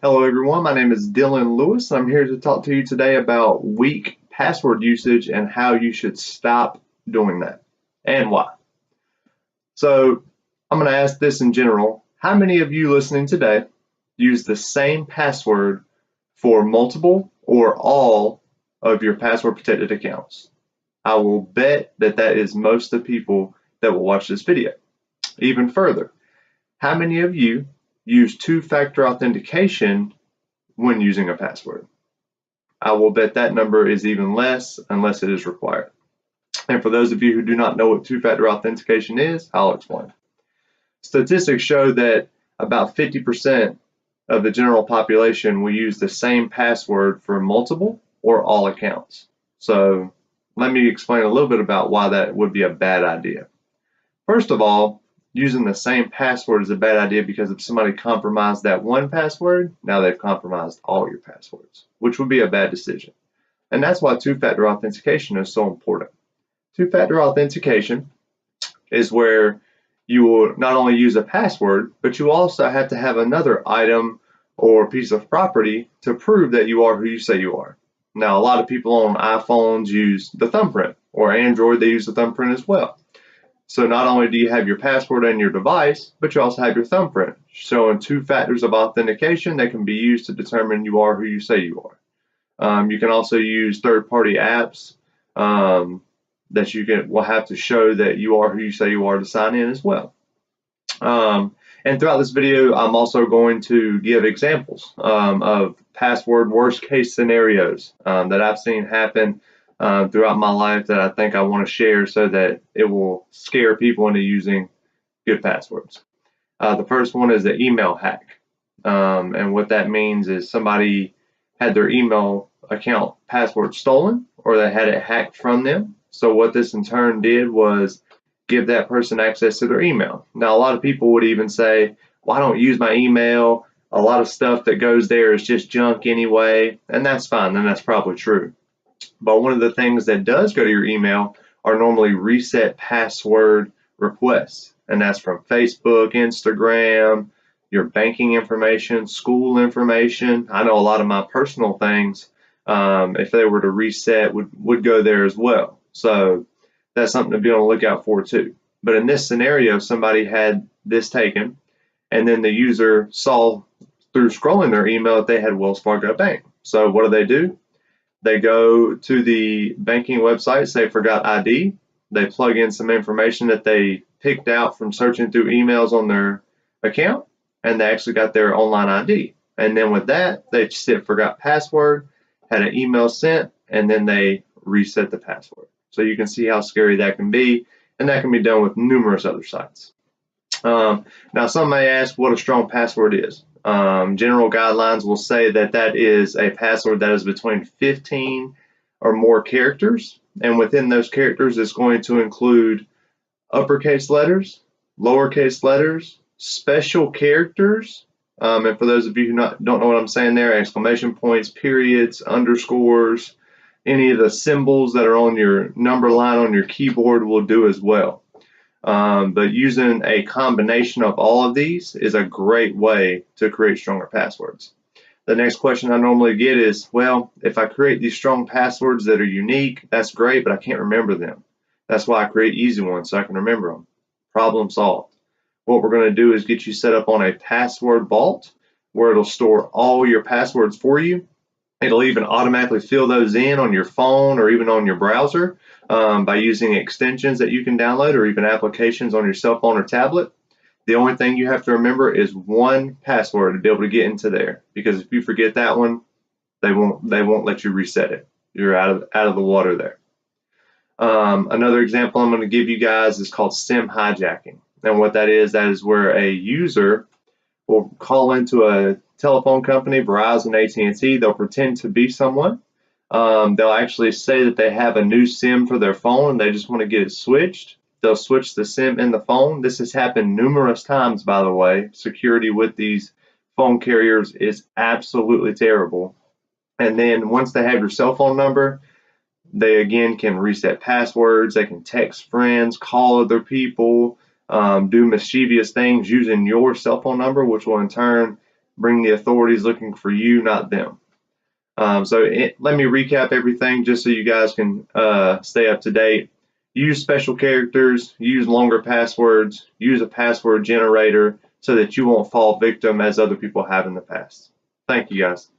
Hello everyone, my name is Dylan Lewis and I'm here to talk to you today about weak password usage and how you should stop doing that and why. So I'm going to ask this in general. How many of you listening today use the same password for multiple or all of your password protected accounts? I will bet that that is most of the people that will watch this video. Even further, how many of you use two-factor authentication when using a password? I will bet that number is even less unless it is required. And for those of you who do not know what two-factor authentication is, I'll explain. Statistics show that about 50% of the general population will use the same password for multiple or all accounts. So let me explain a little bit about why that would be a bad idea. First of all, using the same password is a bad idea because if somebody compromised that one password, now they've compromised all your passwords, which would be a bad decision. And that's why two-factor authentication is so important. Two-factor authentication is where you will not only use a password, but you also have to have another item or piece of property to prove that you are who you say you are. Now, a lot of people on iPhones use the thumbprint, or Android, they use the thumbprint as well. So not only do you have your password and your device, but you also have your thumbprint, showing two factors of authentication that can be used to determine you are who you say you are. You can also use third-party apps that will have to show that you are who you say you are to sign in as well. And throughout this video, I'm also going to give examples of password worst-case scenarios that I've seen happen throughout my life that I think I want to share so that it will scare people into using good passwords. The first one is the email hack. And what that means is somebody had their email account password stolen or they had it hacked from them. So what this in turn did was give that person access to their email. Now, a lot of people would even say, well, I don't use my email. A lot of stuff that goes there is just junk anyway. And that's fine. And that's probably true. But one of the things that does go to your email are normally reset password requests. And that's from Facebook, Instagram, your banking information, school information. I know a lot of my personal things, if they were to reset, would go there as well. So that's something to be on the lookout for too. But in this scenario, somebody had this taken, and then the user saw through scrolling their email that they had Wells Fargo Bank. So what do? They go to the banking website, say forgot ID. They plug in some information that they picked out from searching through emails on their account, and they actually got their online ID. And then with that, they just hit forgot password, had an email sent, and then they reset the password. So you can see how scary that can be, and that can be done with numerous other sites. Now, some may ask what a strong password is. General guidelines will say that that is a password that is between 15 or more characters, and within those characters it's going to include uppercase letters, lowercase letters, special characters, and for those of you who don't know what I'm saying there, exclamation points, periods, underscores, any of the symbols that are on your number line on your keyboard will do as well. But using a combination of all of these is a great way to create stronger passwords. The next question I normally get is, well, if I create these strong passwords that are unique, that's great, but I can't remember them. That's why I create easy ones so I can remember them. Problem solved. What we're going to do is get you set up on a password vault where it'll store all your passwords for you. It'll even automatically fill those in on your phone or even on your browser by using extensions that you can download or even applications on your cell phone or tablet. The only thing you have to remember is one password to be able to get into there, because if you forget that one, they won't let you reset it. You're out of the water there. Another example I'm going to give you guys is called SIM hijacking. And what that is where a user will call into a telephone company, Verizon, AT&T. They'll pretend to be someone. They'll actually say that they have a new SIM for their phone and they just want to get it switched. They'll switch the SIM in the phone. This has happened numerous times, by the way. Security with these phone carriers is absolutely terrible. And then once they have your cell phone number, they again can reset passwords. They can text friends, call other people, do mischievous things using your cell phone number, which will in turn bring the authorities looking for you, not them. Let me recap everything just so you guys can stay up to date. Use special characters, use longer passwords, use a password generator so that you won't fall victim as other people have in the past. Thank you guys.